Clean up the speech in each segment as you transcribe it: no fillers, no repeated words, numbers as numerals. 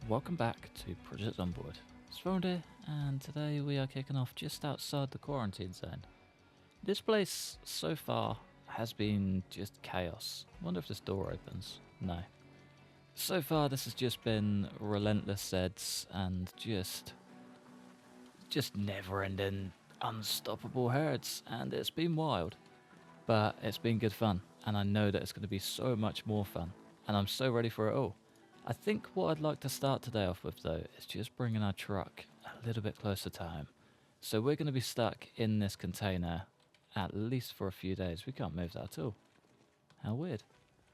Welcome back to Project Zomboid. It's Ronald here, and today we are kicking off just outside the quarantine zone. This place, so far, has been just chaos. Wonder if this door opens. No. So far, this has just been relentless Zeds and just never-ending, unstoppable herds, and it's been wild. But it's been good fun, and I know that it's going to be so much more fun, and I'm so ready for it all. I think what I'd like to start today off with, though, is just bringing our truck a little bit closer to home. So we're going to be stuck in this container at least for a few days. We can't move that at all. How weird.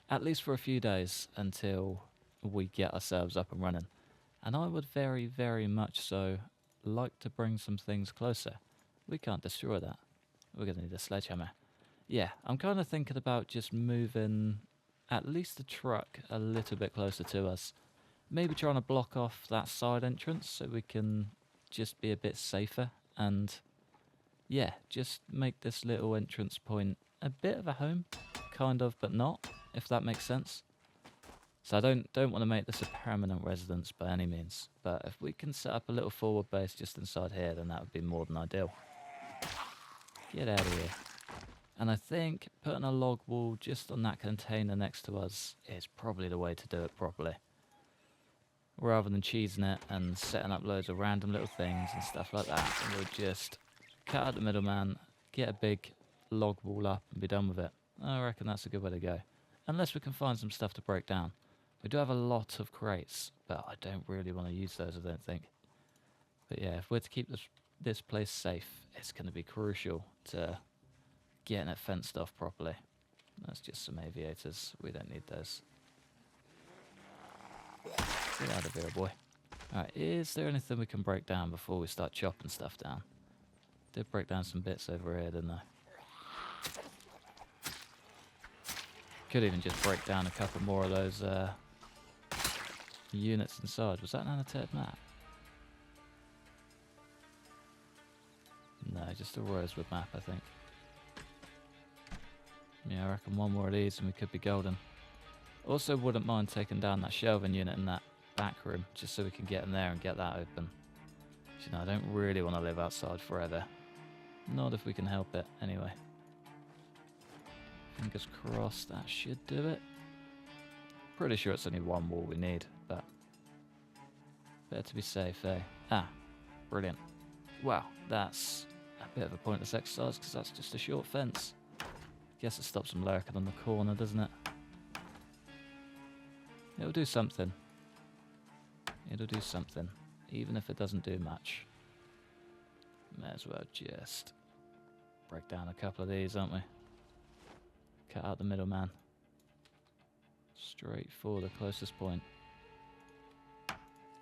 At least for a few days until we get ourselves up and running. And I would very, very much so like to bring some things closer. We can't destroy that. We're going to need a sledgehammer. Yeah, I'm kind of thinking about just moving at least the truck a little bit closer to us. Maybe trying to block off that side entrance so we can just be a bit safer and yeah, just make this little entrance point a bit of a home, kind of, but not, if that makes sense. So I don't want to make this a permanent residence by any means, but if we can set up a little forward base just inside here, then that would be more than ideal. Get out of here. And I think putting a log wall just on that container next to us is probably the way to do it properly. Rather than cheesing it and setting up loads of random little things and stuff like that, and we'll just cut out the middleman, get a big log wall up and be done with it. I reckon that's a good way to go. Unless we can find some stuff to break down. We do have a lot of crates, but I don't really want to use those, I don't think. But yeah, if we're to keep this place safe, it's going to be crucial to getting it fenced off properly. That's just some aviators. We don't need those. Get out of here, boy. Alright, is there anything we can break down before we start chopping stuff down? Did break down some bits over here, didn't I? Could even just break down a couple more of those units inside. Was that an annotated map? No, just a Rosewood map, I think. Yeah, I reckon one more of these and we could be golden. Also wouldn't mind taking down that shelving unit in that back room, just so we can get in there and get that open. But, you know, I don't really want to live outside forever. Not if we can help it, anyway. Fingers crossed that should do it. Pretty sure it's only one wall we need, but better to be safe, eh? Ah, brilliant. Wow, that's a bit of a pointless exercise because that's just a short fence. Guess it stops them lurking on the corner, doesn't it? It'll do something. It'll do something, even if it doesn't do much. May as well just break down a couple of these, aren't we? Cut out the middleman. Straight for the closest point.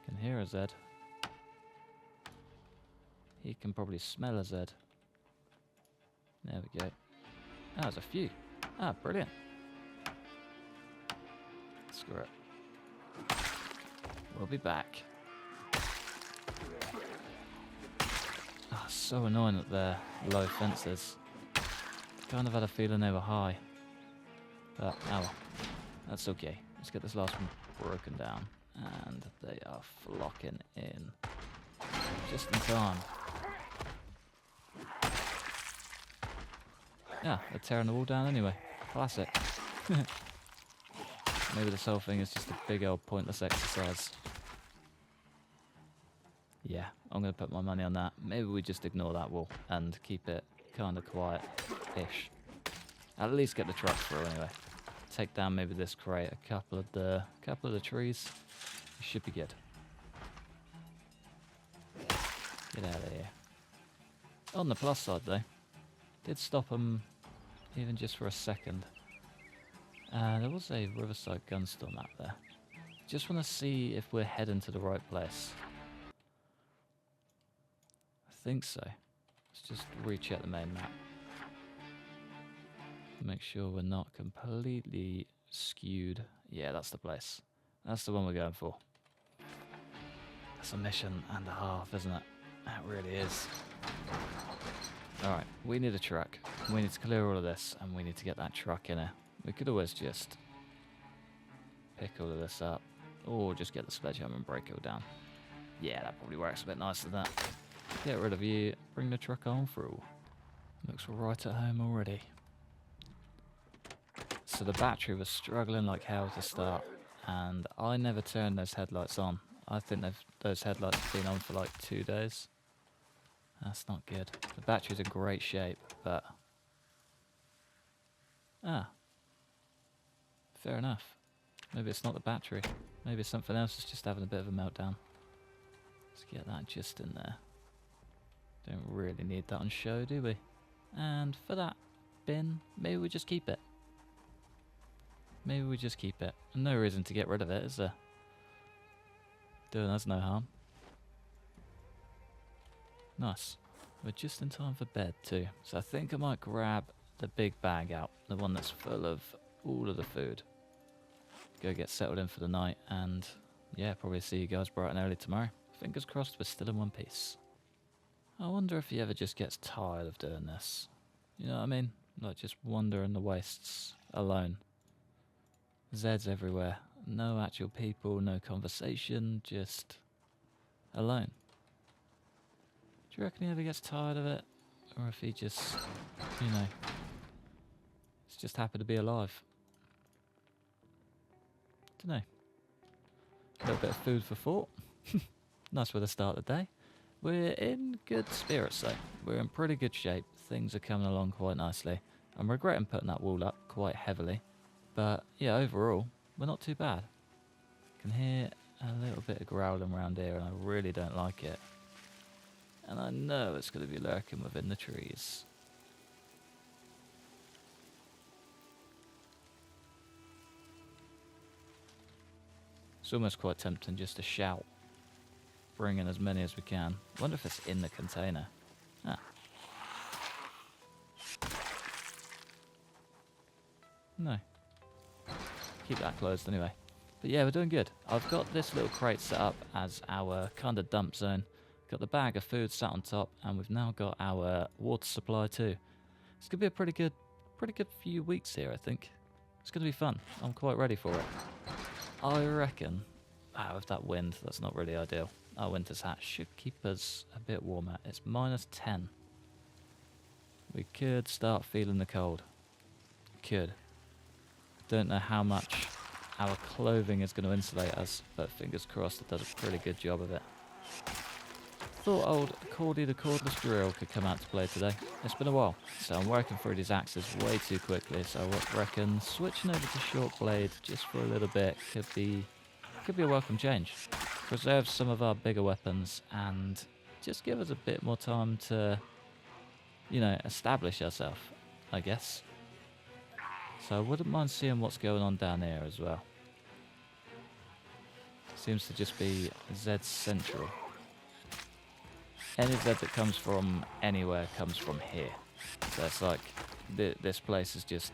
Can hear a Zed. He can probably smell a Zed. There we go. Ah, there's a few. Ah, brilliant. Screw it. We'll be back. Ah, so annoying that they're low fences. Kind of had a feeling they were high. But, oh well. That's okay. Let's get this last one broken down. And they are flocking in. Just in time. Yeah, they're tearing the wall down anyway. Classic. Maybe this whole thing is just a big old pointless exercise. Yeah, I'm going to put my money on that. Maybe we just ignore that wall and keep it kind of quiet-ish. At least get the truck through anyway. Take down maybe this crate, a couple of the trees. We should be good. Get out of here. On the plus side though, did stop them even just for a second. There was a Riverside gun store map there. Just want to see if we're heading to the right place. I think so. Let's just recheck the main map. Make sure we're not completely skewed. Yeah, that's the place. That's the one we're going for. That's a mission and a half, isn't it? That really is. Alright, we need a truck. We need to clear all of this, and we need to get that truck in here. We could always just pick all of this up Or just get the sledgehammer and break it all down. Yeah, that probably works a bit nicer than that. Get rid of you, bring the truck on through. Looks right at home already. So the battery was struggling like hell to start, and I never turned those headlights on. I think those headlights have been on for like 2 days. That's not good. The battery's in great shape, but... Ah. Fair enough. Maybe it's not the battery. Maybe something else is just having a bit of a meltdown. Let's get that just in there. Don't really need that on show, do we? And for that bin, maybe we just keep it. Maybe we just keep it. No reason to get rid of it, is there? Doing us no harm. Nice. We're just in time for bed too. So I think I might grab the big bag out. The one that's full of all of the food. Go get settled in for the night. And yeah, probably see you guys bright and early tomorrow. Fingers crossed we're still in one piece. I wonder if he ever just gets tired of doing this. You know what I mean? Like just wandering the wastes alone. Zeds everywhere. No actual people, no conversation, just alone. Do you reckon he ever gets tired of it? Or if he just, you know, he's just happy to be alive? Dunno. A little bit of food for thought. Nice way to start the day. We're in good spirits though. We're in pretty good shape. Things are coming along quite nicely. I'm regretting putting that wall up quite heavily. But yeah, overall, we're not too bad. Can hear a little bit of growling around here and I really don't like it. And I know it's going to be lurking within the trees. It's almost quite tempting just to shout. Bring in as many as we can. Wonder if it's in the container. Ah. No. Keep that closed anyway. But yeah, we're doing good. I've got this little crate set up as our kind of dump zone. Got the bag of food sat on top, and we've now got our water supply too. It's gonna be a pretty good few weeks here, I think. It's gonna be fun. I'm quite ready for it. I reckon, with that wind, that's not really ideal. Our winter's hat should keep us a bit warmer. It's -10. We could start feeling the cold. Could. Don't know how much our clothing is going to insulate us, but fingers crossed it does a pretty good job of it. Thought old Cordy the cordless drill could come out to play today. It's been a while, so I'm working through these axes way too quickly, so I reckon switching over to short blade just for a little bit could be a welcome change. Preserve some of our bigger weapons and just give us a bit more time to, you know, establish ourselves, I guess. So I wouldn't mind seeing what's going on down here as well. Seems to just be Z central. Any Z that comes from anywhere comes from here. So it's like this place is just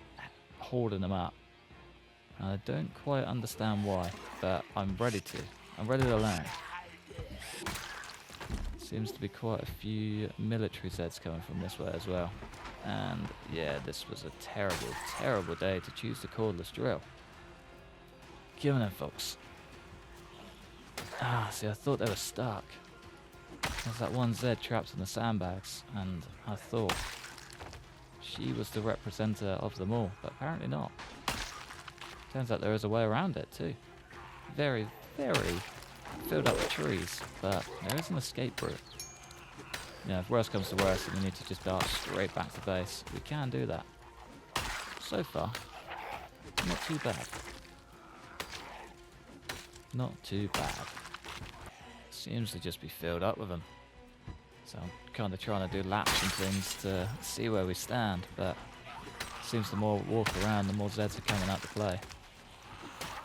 hoarding them up. I don't quite understand why, but I'm ready to. I'm ready to learn. Seems to be quite a few military Zeds coming from this way as well. And yeah, this was a terrible, terrible day to choose the cordless drill. Give me them, folks. Ah, see, I thought they were stuck. There's that one Z trapped in the sandbags, and I thought she was the representative of them all, but apparently not. Turns out there is a way around it too. Very, very filled up with trees, but there is an escape route. You know, if worse comes to worse and we need to just dart straight back to base, we can do that. So far, not too bad. Not too bad. Seems to just be filled up with them. So I'm kind of trying to do laps and things to see where we stand, but it seems the more we walk around, the more Zeds are coming out to play.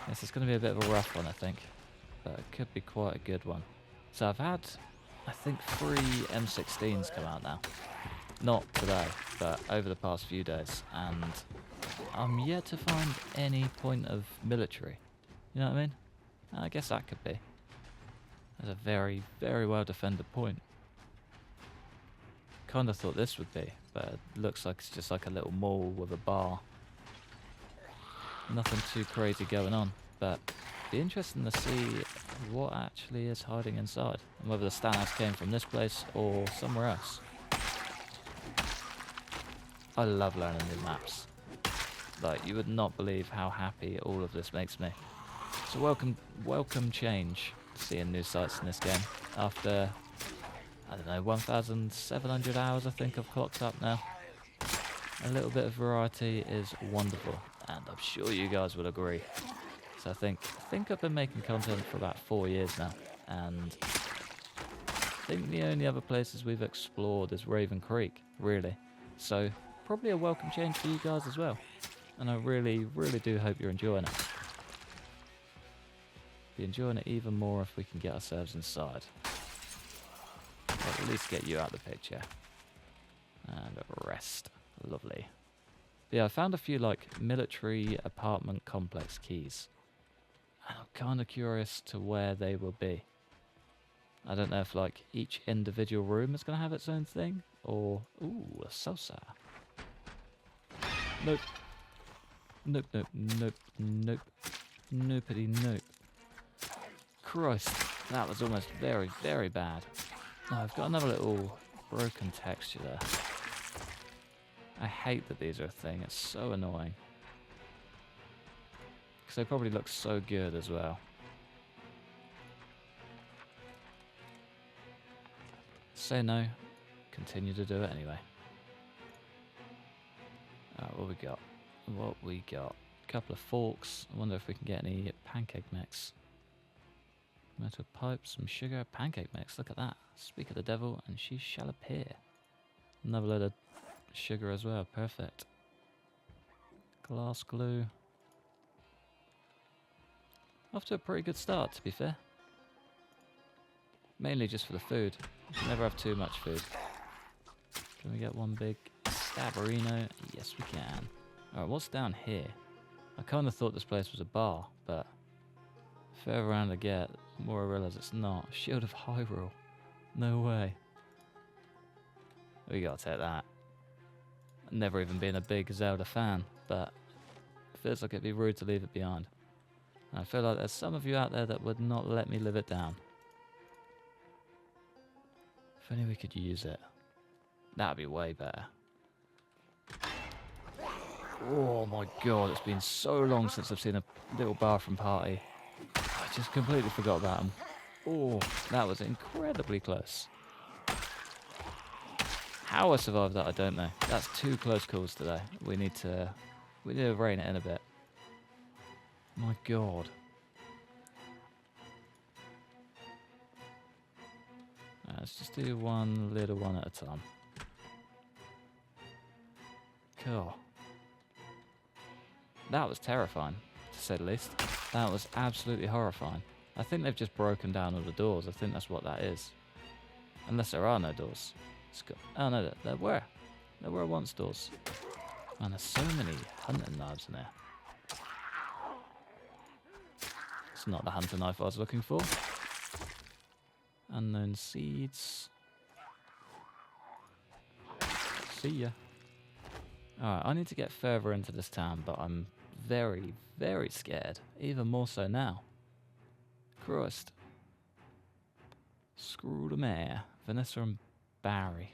This is going to be a bit of a rough one, I think, but it could be quite a good one. So I've had, I think, 3 M16s come out now. Not today, but over the past few days, and I'm yet to find any point of military. You know what I mean? I guess that could be. There's a very, very well defended point. Kind of thought this would be, but it looks like it's just like a little mall with a bar. Nothing too crazy going on, but Be interesting to see what actually is hiding inside, and whether the Stanos came from this place or somewhere else. I love learning new maps. Like, you would not believe how happy all of this makes me. So welcome change, seeing new sights in this game. After, I don't know, 1,700 hours I think I've clocked up now. A little bit of variety is wonderful, and I'm sure you guys will agree. So I think I've been making content for about 4 years now, and I think the only other places we've explored is Raven Creek, really. So probably a welcome change for you guys as well, and I really do hope you're enjoying it. Be enjoying it even more if we can get ourselves inside. Or at least get you out of the picture. And rest. Lovely. But yeah, I found a few like military apartment complex keys. And I'm kind of curious to where they will be. I don't know if like each individual room is going to have its own thing. Or, ooh, a salsa. Nope. Nope, nope, nope, nope. Nopety nope. Christ, that was almost very bad. Oh, I've got another little broken texture there. I hate that these are a thing, it's so annoying. Because they probably look so good as well. Say no, continue to do it anyway. What we got? What we got? A couple of forks. I wonder if we can get any pancake mix. Metal pipe, some sugar, pancake mix. Look at that. Speak of the devil, and she shall appear. Another load of sugar as well. Perfect. Glass glue. Off to a pretty good start, to be fair. Mainly just for the food. You can never have too much food. Can we get one big stabberino? Yes, we can. Alright, what's down here? I kind of thought this place was a bar, but further around I get, the more I realise it's not. Shield of Hyrule. No way. We gotta take that. I've never even been a big Zelda fan, but it feels like it'd be rude to leave it behind. And I feel like there's some of you out there that would not let me live it down. If only we could use it. That'd be way better. Oh my god, it's been so long since I've seen a little bathroom party. I just completely forgot about them. Oh, that was incredibly close. How I survived that, I don't know. That's 2 close calls today. We need to rein it in a bit. My god. Let's just do one little one at a time. Cool. That was terrifying, to say the least. That was absolutely horrifying. I think they've just broken down all the doors. I think that's what that is. Unless there are no doors. Oh no, there were. There were once doors. Man, there's so many hunting knives in there. It's not the hunting knife I was looking for. Unknown seeds. See ya. Alright, I need to get further into this town, but I'm very scared. Even more so now. Christ. Screw the mare. Vanessa and Berry.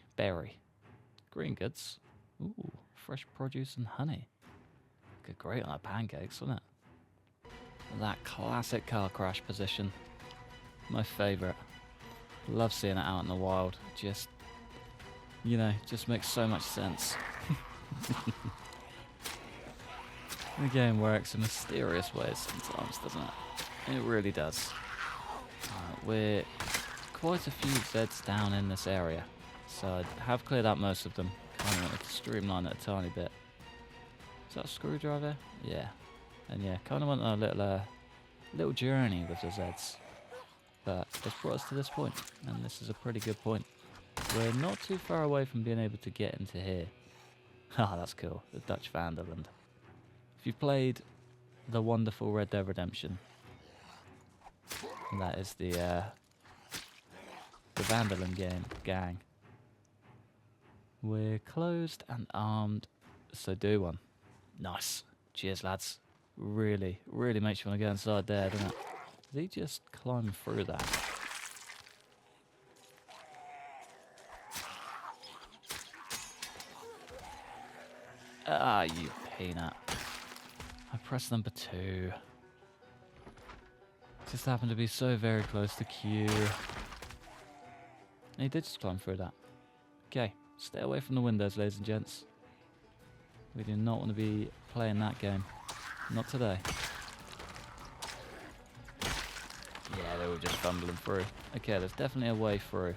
Green goods. Ooh, fresh produce and honey. Good, great on our pancakes, wouldn't it? That classic car crash position. My favourite. Love seeing it out in the wild. Just, you know, just makes so much sense. The game works in mysterious ways sometimes, doesn't it? It really does. We're quite a few Zeds down in this area, so I have cleared out most of them. Kind of wanted to streamline it a tiny bit. Is that a screwdriver? Yeah. And yeah, kind of want a little journey with the Zeds. But it's brought us to this point, and this is a pretty good point. We're not too far away from being able to get into here. Ah, that's cool. The Dutch Vanderland. If you've played the wonderful Red Dead Redemption, and that is the Vanderland gang. We're closed and armed, so do one. Nice. Cheers, lads. really, really makes you want to go inside there, doesn't it? Did he just climb through that? Ah, you peanut. I pressed number 2. Just happened to be so very close to Q. And he did just climb through that. Okay, stay away from the windows, ladies and gents. We do not want to be playing that game. Not today. Yeah, they were just fumbling through. Okay, there's definitely a way through.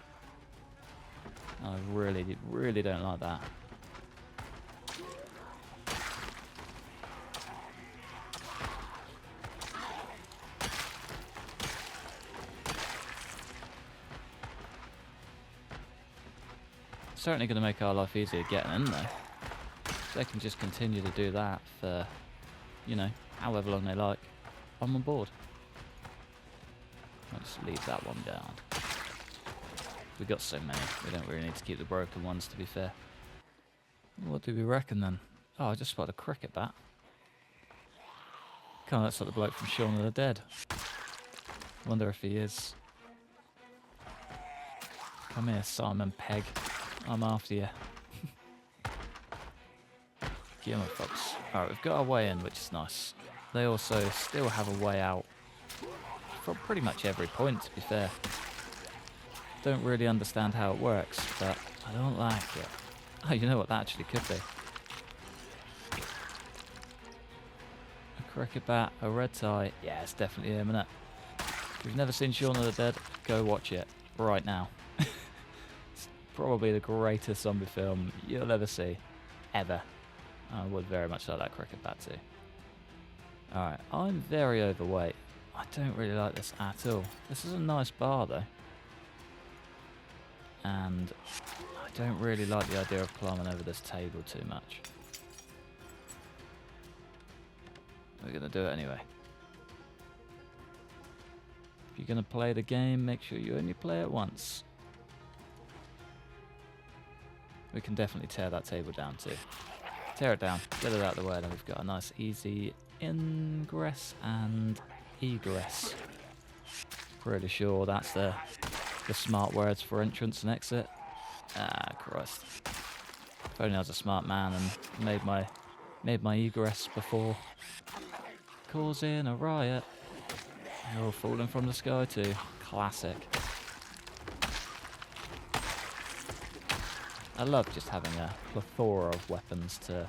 I really, really don't like that. Certainly going to make our life easier getting in there. They can just continue to do that for, you know, however long they like. I'm on board. I'll just leave that one down. We got so many. We don't really need to keep the broken ones, to be fair. What do we reckon then? Oh, I just spotted a cricket bat. Kind of looks like the bloke from Shaun of the Dead. Wonder if he is. Come here, Simon Pegg. I'm after you. Get on, folks. Alright, we've got our way in, which is nice. They also still have a way out from pretty much every point, to be fair. Don't really understand how it works, but I don't like it. Oh, you know what that actually could be? A cricket bat, a red tie. Yeah, it's definitely him, isn't it? If you've never seen Shaun of the Dead, go watch it right now. It's probably the greatest zombie film you'll ever see. Ever. I would very much like that cricket bat too. Alright, I'm very overweight. I don't really like this at all. This is a nice bar though. And I don't really like the idea of climbing over this table too much. We're going to do it anyway. If you're going to play the game, make sure you only play it once. We can definitely tear that table down too. Tear it down, get it out of the way, then we've got a nice easy ingress and egress. Pretty sure that's the smart words for entrance and exit. Ah, Christ. If only I was a smart man and made my egress before causing a riot. They're all falling from the sky too. Classic. I love just having a plethora of weapons to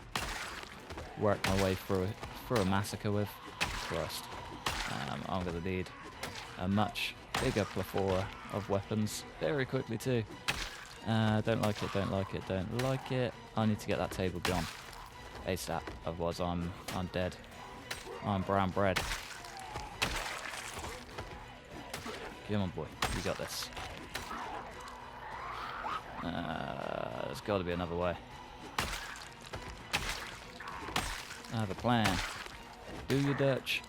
work my way through a massacre with. Christ. I'm going to need a much bigger plethora of weapons very quickly too. Don't like it, don't like it, don't like it. I need to get that table gone ASAP, otherwise I'm dead. I'm brown bread. Come on, boy, you got this. There's got to be another way. I have a plan. Do your Dutch.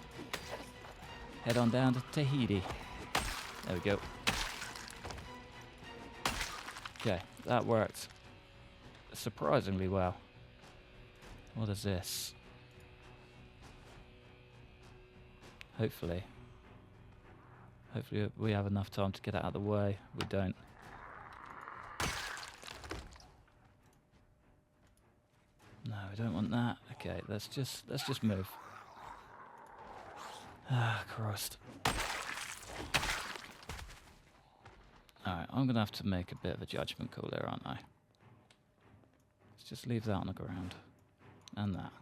Head on down to Tahiti. There we go. Okay, that worked surprisingly well. What is this? Hopefully we have enough time to get it out of the way. We don't. No, we don't want that. Okay, let's just move. Ah, Christ. Alright, I'm going to have to make a bit of a judgment call there, aren't I? Let's just leave that on the ground. And that.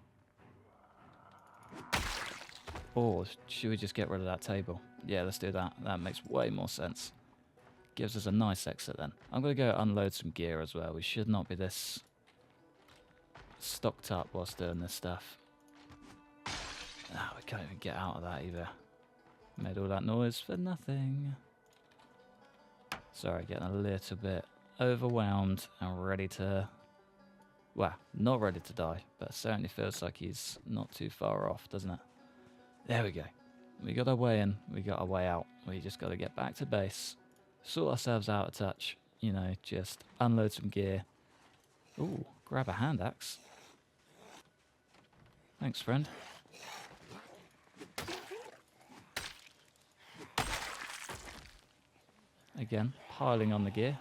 Or should we just get rid of that table? Yeah, let's do that. That makes way more sense. Gives us a nice exit then. I'm going to go unload some gear as well. We should not be this stocked up whilst doing this stuff. Ah, we can't even get out of that either. Made all that noise for nothing. Sorry, getting a little bit overwhelmed and ready to... Well, not ready to die, but certainly feels like he's not too far off, doesn't it? There we go. We got our way in, we got our way out. We just got to get back to base, sort ourselves out of touch, you know, just unload some gear. Ooh, grab a hand axe. Thanks, friend. Again, piling on the gear.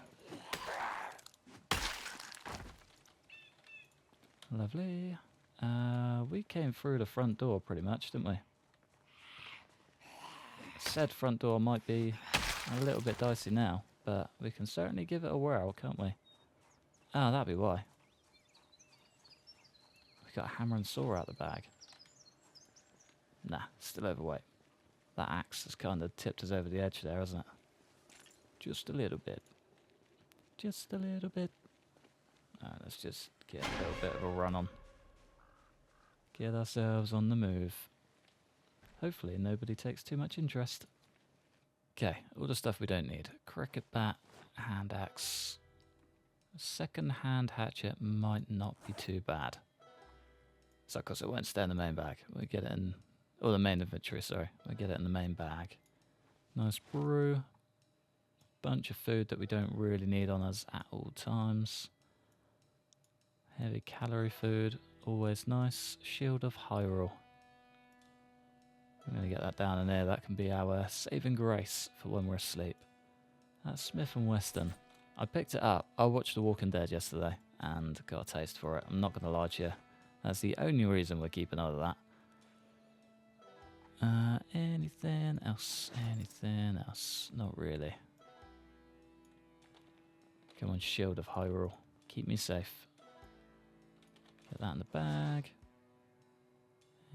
Lovely. We came through the front door pretty much, didn't we? Said front door might be a little bit dicey now, but we can certainly give it a whirl, can't we? Ah, that'd be why. We got a hammer and saw out the bag. Nah, still overweight. That axe has kind of tipped us over the edge there, hasn't it? Just a little bit. Just a little bit. Alright, let's just get a little bit of a run on. Get ourselves on the move. Hopefully nobody takes too much interest. Okay, all the stuff we don't need. Cricket bat, hand axe. Second hand hatchet might not be too bad. So, of course, it won't stay in the main bag. We'll get it in... or the main inventory, sorry. We'll get it in the main bag. Nice brew. Bunch of food that we don't really need on us at all times. Heavy calorie food, always nice. Shield of Hyrule. I'm going to get that down in there. That can be our saving grace for when we're asleep. That's Smith & Wesson. I picked it up. I watched The Walking Dead yesterday and got a taste for it. I'm not going to lie to you. That's the only reason we're keeping out of that. Anything else? Anything else? Not really. Come on, Shield of Hyrule. Keep me safe. Get that in the bag.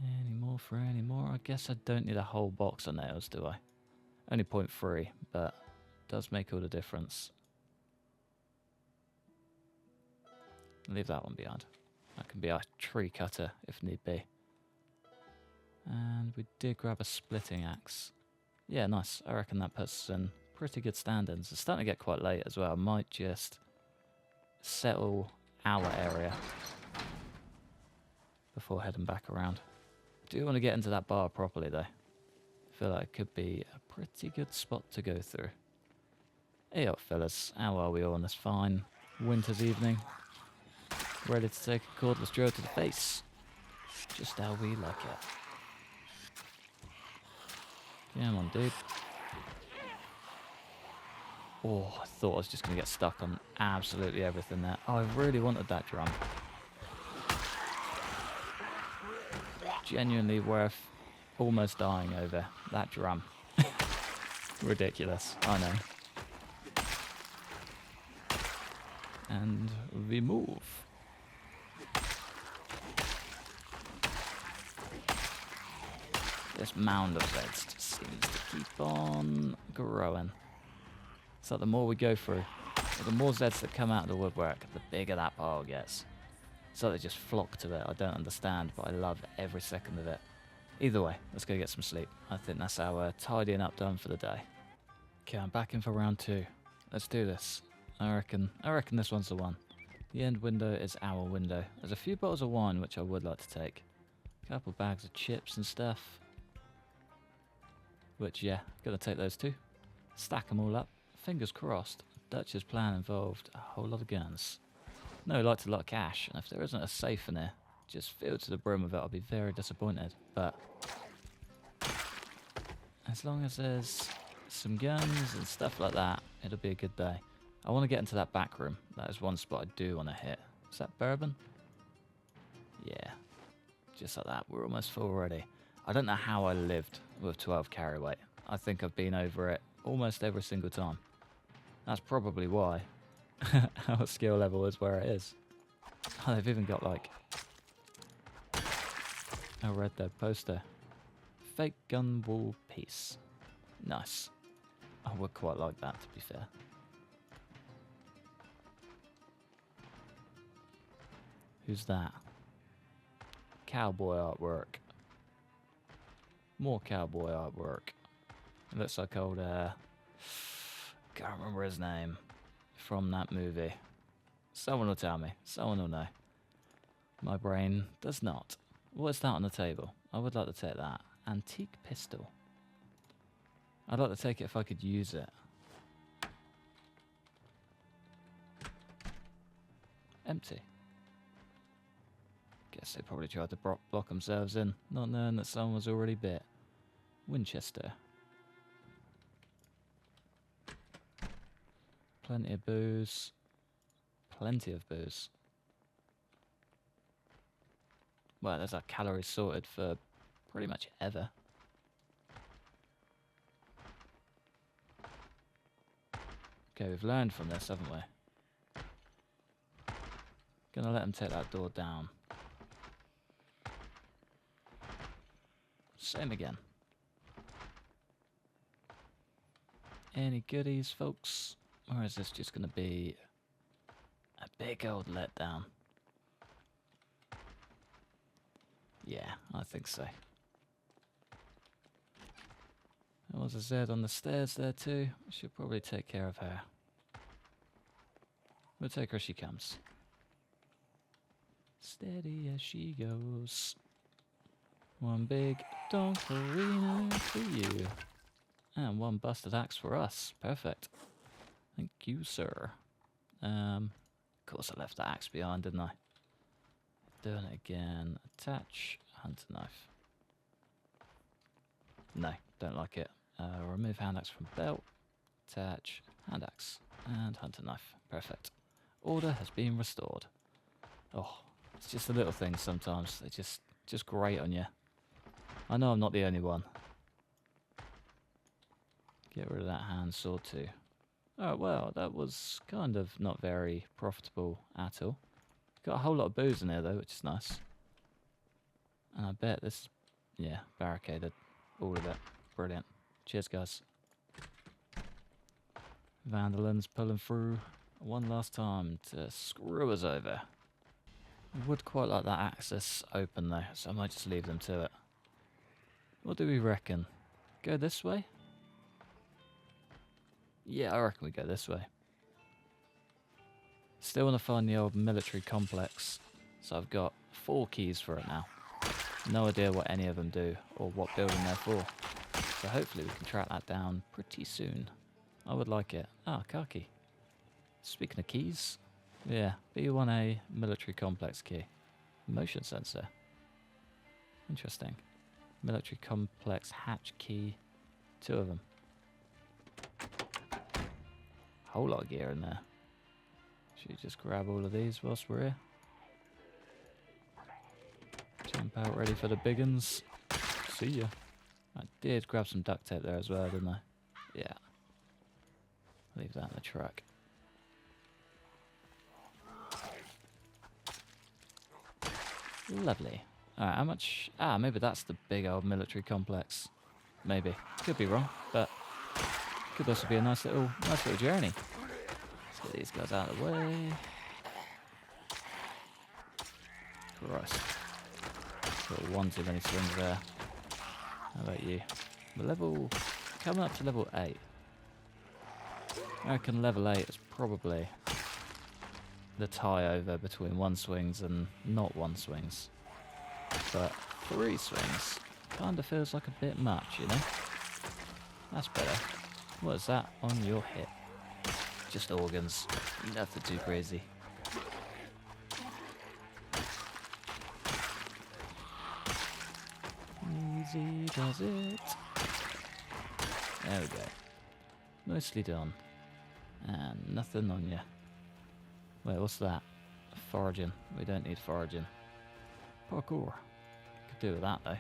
Any more for any more? I guess I don't need a whole box of nails, do I? Only 0.3, but does make all the difference. Leave that one behind. That can be our tree cutter if need be. And we did grab a splitting axe. Yeah, nice. I reckon that puts us in pretty good standings. It's starting to get quite late as well. I might just settle our area before heading back around. Do want to get into that bar properly though. I feel like it could be a pretty good spot to go through. Hey up fellas, how are we all on this fine winter's evening? Ready to take a cordless drill to the face. Just how we like it. Come on, dude. Oh, I thought I was just going to get stuck on absolutely everything there. Oh, I really wanted that drum. Genuinely worth almost dying over that drum. Ridiculous, I know. And we move. This mound of Zeds just seems to keep on growing. So the more we go through, the more Zeds that come out of the woodwork, the bigger that pile gets. So they just flock to it. I don't understand, but I love every second of it. Either way, let's go get some sleep. I think that's our tidying up done for the day. Okay, I'm back in for round 2. Let's do this. I reckon this one's the one. The end window is our window. There's a few bottles of wine which I would like to take. A couple bags of chips and stuff. Which, yeah, gotta take those too. Stack them all up. Fingers crossed. Dutch's plan involved a whole lot of guns. No, he liked a lot of cash, and if there isn't a safe in here, just filled to the brim of it, I'll be very disappointed. But as long as there's some guns and stuff like that, it'll be a good day. I want to get into that back room. That is one spot I do want to hit. Is that bourbon? Yeah. Just like that. We're almost full already. I don't know how I lived with 12 carry weight. I think I've been over it almost every single time. That's probably why our skill level is where it is. Oh, they've even got like a Red Dead poster. Fake gun wall piece. Nice. I would quite like that, to be fair. Who's that? Cowboy artwork. More cowboy artwork. It looks like old, can't remember his name from that movie. Someone will tell me. Someone will know. My brain does not. What is that on the table? I would like to take that. Antique pistol. I'd like to take it if I could use it. Empty. Guess they probably tried to block themselves in, not knowing that someone was already bit. Winchester. Plenty of booze. Plenty of booze. Well, there's our calories sorted for pretty much ever. Okay, we've learned from this, haven't we? Gonna let them take that door down. Same again. Any goodies, folks? Or is this just gonna be a big old letdown? Yeah, I think so. There was a Z on the stairs there too. We should probably take care of her. We'll take her as she comes. Steady as she goes. One big donkerina for you. And one busted axe for us. Perfect. Thank you, sir. Of course I left the axe behind, didn't I? Doing it again. Attach hunter knife. No, don't like it. Remove hand axe from belt. Attach hand axe and hunter knife. Perfect. Order has been restored. Oh, it's just the little things sometimes. They just grate on you. I know I'm not the only one. Get rid of that hand sword too. Oh well, that was kind of not very profitable at all. Got a whole lot of booze in there though, which is nice. And I bet this, yeah, barricaded. All of it. Brilliant. Cheers, guys. Vandalin's pulling through one last time to screw us over. I would quite like that access open though, so I might just leave them to it. What do we reckon? Go this way? Yeah, I reckon we go this way. Still want to find the old military complex, so I've got 4 keys for it now. No idea what any of them do, or what building they're for. So hopefully we can track that down pretty soon. I would like it. Ah, car key. Speaking of keys, yeah, B1A military complex key. Motion sensor. Interesting. Military complex hatch key. 2 of them. Whole lot of gear in there. Should we just grab all of these whilst we're here? Jump out ready for the big uns. See ya. I did grab some duct tape there as well, didn't I? Yeah. Leave that in the truck. Lovely. Alright, how much? Ah, maybe that's the big old military complex. Maybe. Could be wrong, but could also be a nice little journey. Let's get these guys out of the way. Christ. Got one too many swings there. How about you? Coming up to level 8. I reckon level 8 is probably the tie over between 1 swings and not 1 swings. But 3 swings kind of feels like a bit much, you know? That's better. What is that on your hip? Just organs. Nothing too crazy. Easy does it. There we go. Nicely done. And nothing on you. Wait, what's that? Foraging. We don't need foraging. Parkour. Could do with that though.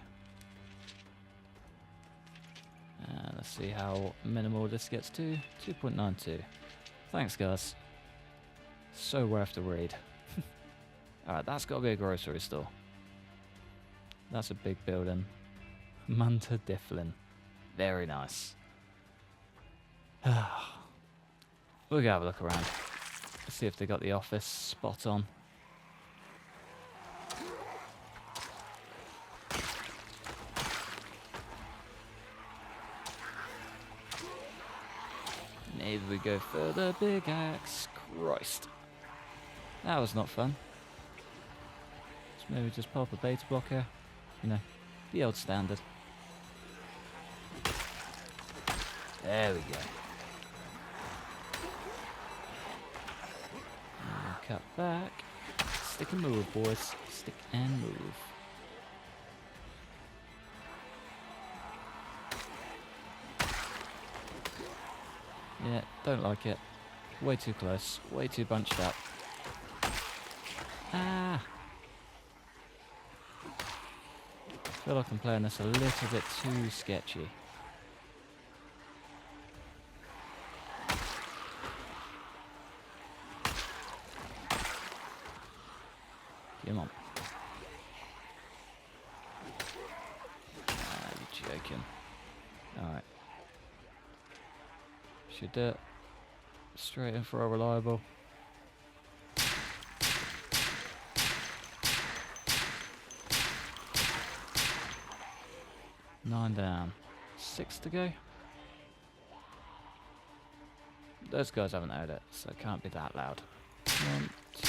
And let's see how minimal this gets to. 2.92. Thanks, guys. So worth the read. Alright, that's got to be a grocery store. That's a big building. Munter Difflin. Very nice. We'll go have a look around. See if they got the office spot on. Maybe we go further. Big axe. Christ. That was not fun. So maybe just pop a beta blocker. You know, the old standard. There we go. And cut back. Stick and move, boys. Stick and move. Yeah, don't like it. Way too close. Way too bunched up. Ah! I feel like I'm playing this a little bit too sketchy. Come on. Ah, you're joking. Alright. Should do it. Straight in for a reliable. Nine down. 6 to go. Those guys haven't heard it, so it can't be that loud. 1, 2,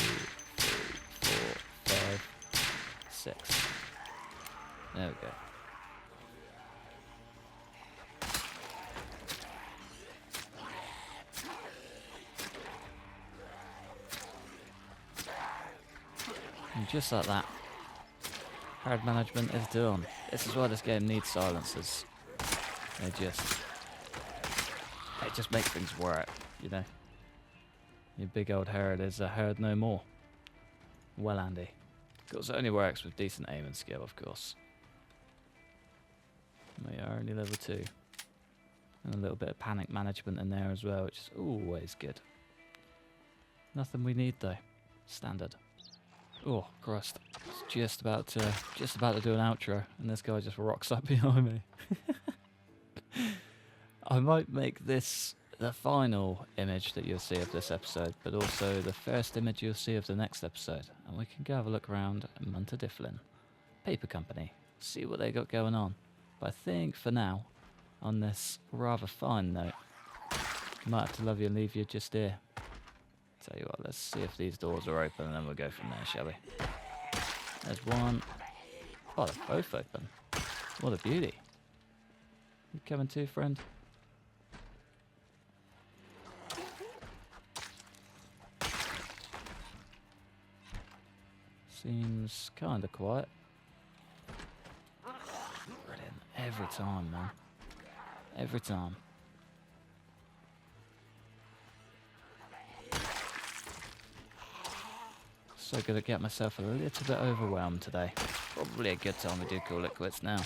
3, 4, 5, 6. There we go. And just like that, hard management is done. This is why this game needs silencers. They just make things work, you know. Your big old herd is a herd no more. Well, Andy. Of course, it only works with decent aim and skill, of course. We are only level 2. And a little bit of panic management in there as well, which is always good. Nothing we need though. Standard. Oh, Christ. It's just about to do an outro, and this guy just rocks up behind me. I might make this the final image that you'll see of this episode, but also the first image you'll see of the next episode, and we can go have a look around Munter Difflin Paper Company, see what they got going on. But I think for now, on this rather fine note, might have to love you and leave you just here. Tell you what, let's see if these doors are open and then we'll go from there, shall we? There's one. Oh, they're both open. What a beauty. You coming too, friend? Seems kind of quiet. Brilliant. Every time, man. Every time. So good at getting myself a little bit overwhelmed today. Probably a good time to do call it quits now.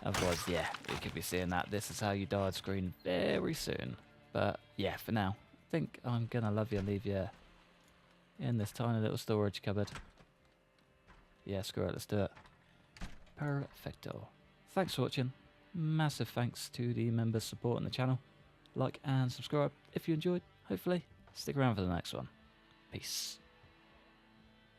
Otherwise, yeah, we could be seeing that This Is How You Died screen very soon. But yeah, for now, I think I'm gonna love you and leave you in this tiny little storage cupboard. Yeah, screw it, let's do it. Perfecto. Thanks for watching. Massive thanks to the members supporting the channel. Like and subscribe if you enjoyed. Hopefully, stick around for the next one. Peace.